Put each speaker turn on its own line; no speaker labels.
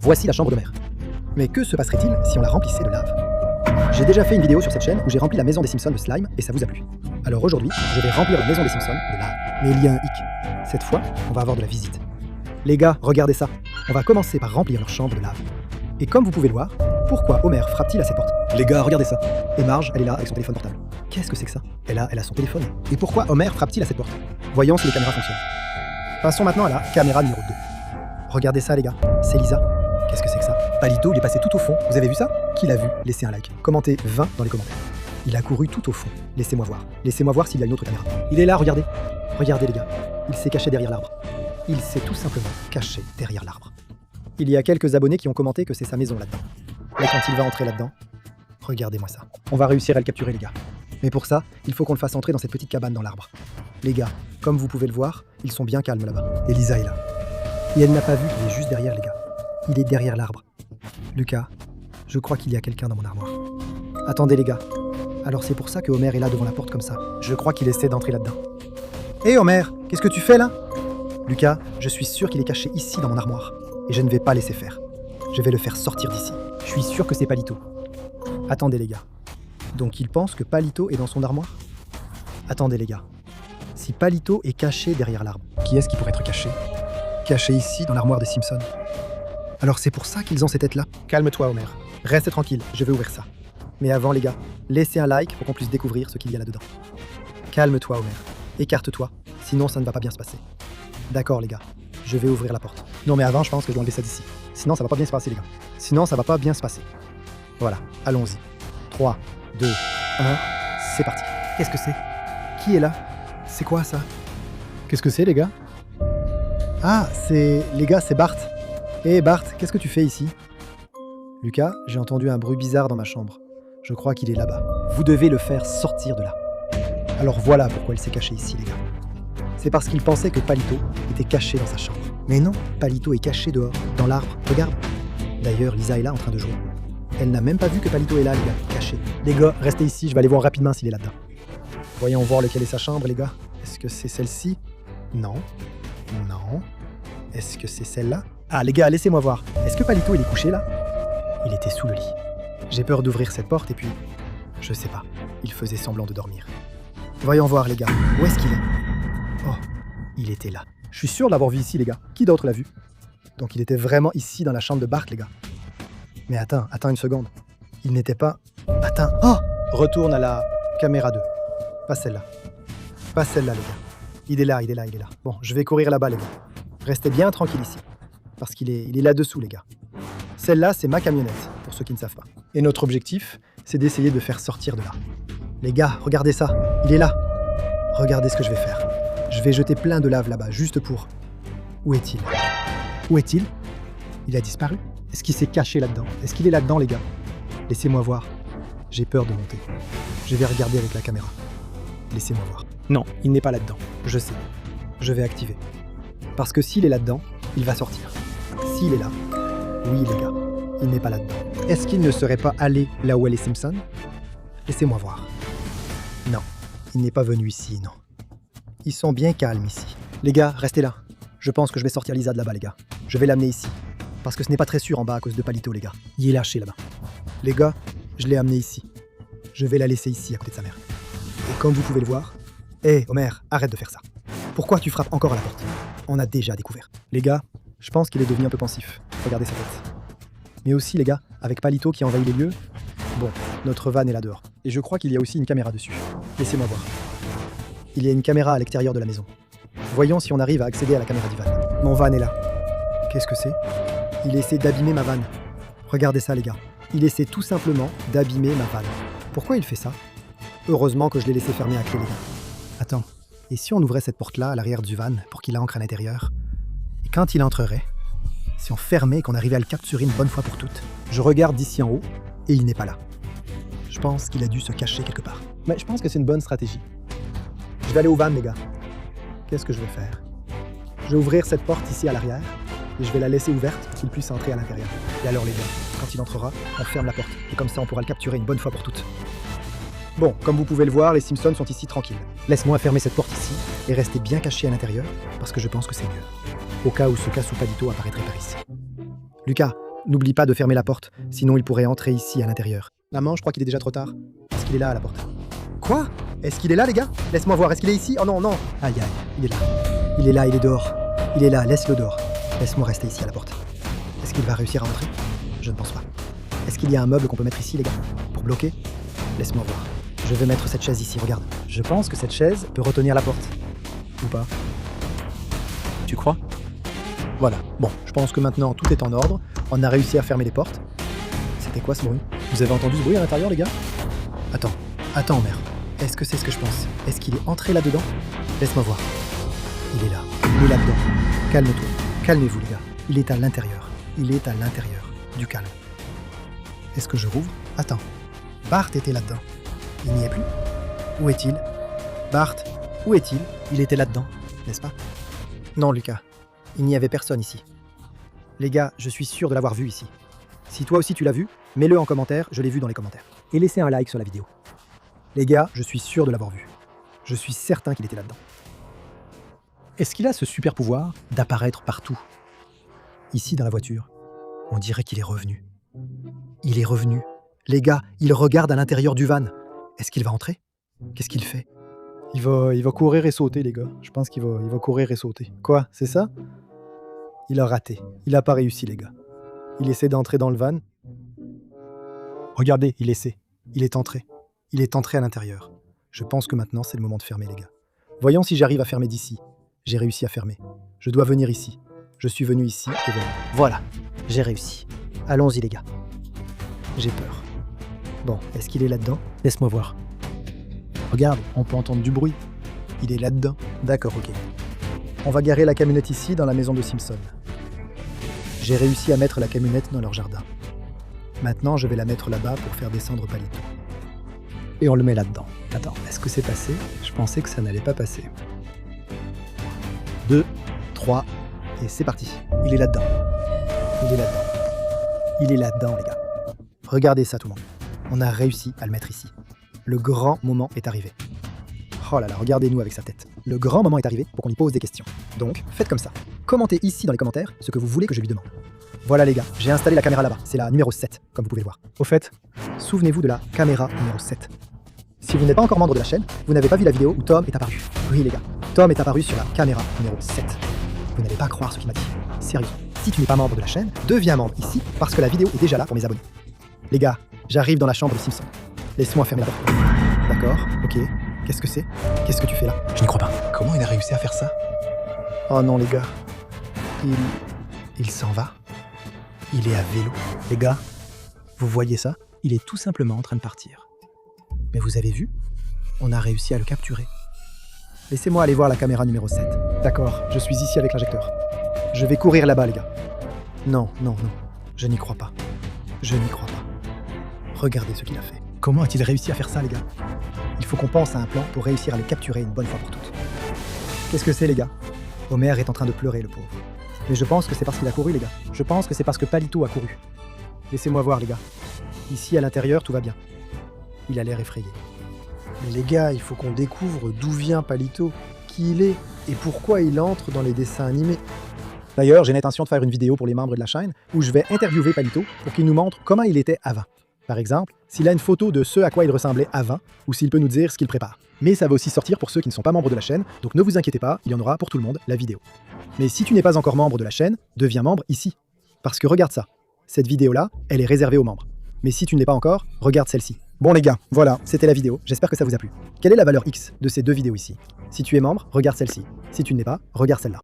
Voici la chambre d'Homer. Mais que se passerait-il si on la remplissait de lave? J'ai déjà fait une vidéo sur cette chaîne où j'ai rempli la maison des Simpsons de slime et ça vous a plu. Alors aujourd'hui, je vais remplir la maison des Simpsons de lave. Mais il y a un hic. Cette fois, on va avoir de la visite. Les gars, regardez ça. On va commencer par remplir leur chambre de lave. Et comme vous pouvez le voir, pourquoi Homer frappe-t-il à cette porte? Les gars, regardez ça. Et Marge, elle est là avec son téléphone portable. Qu'est-ce que c'est que ça? Elle a son téléphone. Et pourquoi Homer frappe-t-il à cette porte? Voyons si les caméras fonctionnent. Passons maintenant à la caméra numéro 2. Regardez ça les gars, c'est Lisa. Qu'est-ce que c'est que ça? Palito, il est passé tout au fond. Vous avez vu ça? Qui l'a vu? Laissez un like. Commentez 20 dans les commentaires. Il a couru tout au fond. Laissez-moi voir. Laissez-moi voir s'il y a une autre caméra. Il est là, regardez. Regardez les gars. Il s'est caché derrière l'arbre. Il s'est tout simplement caché derrière l'arbre. Il y a quelques abonnés qui ont commenté que c'est sa maison là-dedans. Mais quand il va entrer là-dedans, regardez-moi ça. On va réussir à le capturer les gars. Mais pour ça, il faut qu'on le fasse entrer dans cette petite cabane dans l'arbre. Les gars, comme vous pouvez le voir, ils sont bien calmes là-bas. Et Lisa est là. Et elle n'a pas vu qu'il est juste derrière les gars. Il est derrière l'arbre. Lucas, je crois qu'il y a quelqu'un dans mon armoire. Attendez les gars. Alors c'est pour ça que Homer est là devant la porte comme ça. Je crois qu'il essaie d'entrer là-dedans. Hé Homer, qu'est-ce que tu fais là? Lucas, je suis sûr qu'il est caché ici dans mon armoire. Et je ne vais pas laisser faire. Je vais le faire sortir d'ici. Je suis sûr que c'est Palito. Attendez les gars. Donc il pense que Palito est dans son armoire? Attendez les gars. Si Palito est caché derrière l'arbre, qui est-ce qui pourrait être caché? Caché ici dans l'armoire des Simpsons. Alors c'est pour ça qu'ils ont ces têtes-là? Calme-toi Homer. Reste tranquille, je vais ouvrir ça. Mais avant les gars, laissez un like pour qu'on puisse découvrir ce qu'il y a là-dedans. Calme-toi Homer. Écarte-toi, sinon ça ne va pas bien se passer. D'accord les gars, je vais ouvrir la porte. Non mais avant je pense que je dois enlever ça d'ici. Sinon ça va pas bien se passer les gars. Sinon ça va pas bien se passer. Voilà, allons-y. 3, 2, 1, c'est parti. Qu'est-ce que c'est? Qui est là? C'est quoi ça? Qu'est-ce que c'est les gars? Ah, les gars, c'est Bart. Hé Bart, qu'est-ce que tu fais ici? Lucas, j'ai entendu un bruit bizarre dans ma chambre. Je crois qu'il est là-bas. Vous devez le faire sortir de là. Alors voilà pourquoi il s'est caché ici les gars. C'est parce qu'il pensait que Palito était caché dans sa chambre. Mais non, Palito est caché dehors, dans l'arbre, regarde. D'ailleurs, Lisa est là en train de jouer. Elle n'a même pas vu que Palito est là, les gars, caché. Les gars, restez ici, je vais aller voir rapidement s'il est là-dedans. Voyons voir lequel est sa chambre, les gars. Est-ce que c'est celle-ci? Non. Non. Est-ce que c'est celle-là? Ah, les gars, laissez-moi voir. Est-ce que Palito, il est couché là? Il était sous le lit. J'ai peur d'ouvrir cette porte et puis... Je sais pas. Il faisait semblant de dormir. Voyons voir, les gars. Où est-ce qu'il est? Oh, il était là. Je suis sûr de l'avoir vu ici, les gars. Qui d'autre l'a vu? Donc il était vraiment ici dans la chambre de Bart, les gars. Mais attends une seconde. Il n'était pas... Attends. Oh! Retourne à la caméra 2. Pas celle-là. Pas celle-là, les gars. Il est là. Bon, je vais courir là-bas, les gars. Restez bien tranquille ici. Parce qu'il est là-dessous, les gars. Celle-là, c'est ma camionnette, pour ceux qui ne savent pas. Et notre objectif, c'est d'essayer de faire sortir de là. Les gars, regardez ça. Il est là. Regardez ce que je vais faire. Je vais jeter plein de lave là-bas, juste pour... Où est-il? Où est-il? Il a disparu? Est-ce qu'il s'est caché là-dedans? Est-ce qu'il est là-dedans, les gars? Laissez-moi voir. J'ai peur de monter. Je vais regarder avec la caméra. Laissez-moi voir. Non, il n'est pas là-dedans. Je sais. Je vais activer. Parce que s'il est là-dedans, il va sortir. S'il est là, oui les gars, il n'est pas là-dedans. Est-ce qu'il ne serait pas allé là où est les Simpsons? Laissez-moi voir. Non, il n'est pas venu ici, non. Ils sont bien calmes ici. Les gars, restez là. Je pense que je vais sortir Lisa de là-bas, les gars. Je vais l'amener ici. Parce que ce n'est pas très sûr en bas à cause de Palito, les gars. Il est lâché là-bas. Les gars, je l'ai amené ici. Je vais la laisser ici à côté de sa mère. Et comme vous pouvez le voir... Hé, Homer, arrête de faire ça. Pourquoi tu frappes encore à la porte? On a déjà découvert. Les gars, je pense qu'il est devenu un peu pensif. Regardez sa tête. Mais aussi, les gars, avec Palito qui envahit les lieux... Bon, notre van est là dehors. Et je crois qu'il y a aussi une caméra dessus. Laissez-moi voir. Il y a une caméra à l'extérieur de la maison. Voyons si on arrive à accéder à la caméra du van. Mon van est là. Qu'est-ce que c'est? Il essaie d'abîmer ma vanne. Regardez ça, les gars. Il essaie tout simplement d'abîmer ma vanne. Pourquoi il fait ça? Heureusement que je l'ai laissé fermer à clé, les gars. Attends, et si on ouvrait cette porte-là à l'arrière du van pour qu'il entre à l'intérieur? Et quand il entrerait, si on fermait et qu'on arrivait à le capturer une bonne fois pour toutes, je regarde d'ici en haut et il n'est pas là. Je pense qu'il a dû se cacher quelque part. Mais je pense que c'est une bonne stratégie. Je vais aller au van, les gars. Qu'est-ce que je vais faire? Je vais ouvrir cette porte ici à l'arrière et je vais la laisser ouverte pour qu'il puisse entrer à l'intérieur. Et alors les gars, quand il entrera, on ferme la porte. Et comme ça, on pourra le capturer une bonne fois pour toutes. Bon, comme vous pouvez le voir, les Simpsons sont ici tranquilles. Laisse-moi fermer cette porte ici et rester bien caché à l'intérieur, parce que je pense que c'est mieux. Au cas où ce Casu Palito apparaîtrait par ici. Lucas, N'oublie pas de fermer la porte, sinon il pourrait entrer ici à l'intérieur. Maman, je crois qu'il est déjà trop tard. Est-ce qu'il est là à la porte? Quoi? Est-ce qu'il est là, les gars? Laisse-moi voir, est-ce qu'il est ici? Oh non, non. Aïe, aïe, il est là. Il est là, il est dehors. Il est là, laisse-le dehors. Laisse-moi rester ici à la porte. Est-ce qu'il va réussir à entrer? Je ne pense pas. Est-ce qu'il y a un meuble qu'on peut mettre ici, les gars? Pour bloquer? Laisse-moi voir. Je vais mettre cette chaise ici, regarde. Je pense que cette chaise peut retenir la porte. Ou pas? Tu crois? Voilà. Bon, je pense que maintenant tout est en ordre. On a réussi à fermer les portes. C'était quoi ce bruit? Vous avez entendu ce bruit à l'intérieur, les gars? Attends, mère. Est-ce que c'est ce que je pense? Est-ce qu'il est entré là-dedans? Laisse-moi voir. Il est là. Il est là-dedans. Calme-toi. Calmez-vous, les gars. Il est à l'intérieur. Il est à l'intérieur. Du calme. Est-ce que je rouvre? Attends. Bart était là-dedans. Il n'y est plus? Où est-il? Bart, où est-il? Il était là-dedans, n'est-ce pas? Non, Lucas. Il n'y avait personne ici. Les gars, je suis sûr de l'avoir vu ici. Si toi aussi tu l'as vu, mets-le en commentaire, je l'ai vu dans les commentaires. Et laissez un like sur la vidéo. Les gars, je suis sûr de l'avoir vu. Je suis certain qu'il était là-dedans. Est-ce qu'il a ce super pouvoir d'apparaître partout? Ici, dans la voiture, on dirait qu'il est revenu. Il est revenu. Les gars, il regarde à l'intérieur du van. Est-ce qu'il va entrer? Qu'est-ce qu'il fait? Il va courir et sauter, les gars. Je pense qu'il va courir et sauter. Quoi? C'est ça? Il a raté. Il n'a pas réussi, les gars. Il essaie d'entrer dans le van. Regardez, il essaie. Il est entré. Il est entré à l'intérieur. Je pense que maintenant, c'est le moment de fermer, les gars. Voyons si j'arrive à fermer d'ici. J'ai réussi à fermer. Je dois venir ici. Je suis venu ici et voilà. J'ai réussi. Allons-y, les gars. J'ai peur. Bon, est-ce qu'il est là-dedans? Laisse-moi voir. Regarde, on peut entendre du bruit. Il est là-dedans. D'accord, ok. On va garer la camionnette ici, dans la maison de Simpson. J'ai réussi à mettre la camionnette dans leur jardin. Maintenant, je vais la mettre là-bas pour faire descendre Palito. Et on le met là-dedans. Attends, est-ce que c'est passé? Je pensais que ça n'allait pas passer. 2, 3, et c'est parti. Il est là-dedans. Il est là-dedans. Il est là-dedans, les gars. Regardez ça, tout le monde. On a réussi à le mettre ici. Le grand moment est arrivé. Oh là là, regardez-nous avec sa tête. Le grand moment est arrivé pour qu'on lui pose des questions. Donc, faites comme ça. Commentez ici dans les commentaires ce que vous voulez que je lui demande. Voilà les gars, j'ai installé la caméra là-bas. C'est la numéro 7, comme vous pouvez le voir. Au fait, souvenez-vous de la caméra numéro 7. Si vous n'êtes pas encore membre de la chaîne, vous n'avez pas vu la vidéo où Tom est apparu. Oui les gars, Tom est apparu sur la caméra numéro 7. Vous n'allez pas croire ce qu'il m'a dit. Sérieux. Si tu n'es pas membre de la chaîne, deviens membre ici parce que la vidéo est déjà là pour mes abonnés. Les gars, j'arrive dans la chambre de Simpson. Laisse-moi fermer la porte. D'accord, ok. Qu'est-ce que c'est? Qu'est-ce que tu fais là? Je n'y crois pas. Comment il a réussi à faire ça? Oh non les gars. Il s'en va. Il est à vélo. Les gars, vous voyez ça? Il est tout simplement en train de partir. Mais vous avez vu? On a réussi à le capturer. Laissez-moi aller voir la caméra numéro 7. D'accord, je suis ici avec l'injecteur. Je vais courir là-bas les gars. Non. Je n'y crois pas. Je n'y crois pas. Regardez ce qu'il a fait. Comment a-t-il réussi à faire ça les gars? Il faut qu'on pense à un plan pour réussir à le capturer une bonne fois pour toutes. Qu'est-ce que c'est les gars? Homer est en train de pleurer le pauvre. Mais je pense que c'est parce qu'il a couru les gars. Je pense que c'est parce que Palito a couru. Laissez-moi voir les gars. Ici à l'intérieur tout va bien. Il a l'air effrayé. Mais les gars, il faut qu'on découvre d'où vient Palito, qui il est et pourquoi il entre dans les dessins animés. D'ailleurs, j'ai l'intention de faire une vidéo pour les membres de la chaîne où je vais interviewer Palito pour qu'il nous montre comment il était avant. Par exemple, s'il a une photo de ce à quoi il ressemblait avant, ou s'il peut nous dire ce qu'il prépare. Mais ça va aussi sortir pour ceux qui ne sont pas membres de la chaîne, donc ne vous inquiétez pas, il y en aura pour tout le monde, la vidéo. Mais si tu n'es pas encore membre de la chaîne, deviens membre ici. Parce que regarde ça, cette vidéo-là, elle est réservée aux membres. Mais si tu ne l'es pas encore, regarde celle-ci. Bon les gars, voilà, c'était la vidéo, j'espère que ça vous a plu. Quelle est la valeur X de ces deux vidéos ici? Si tu es membre, regarde celle-ci. Si tu ne l'es pas, regarde celle-là.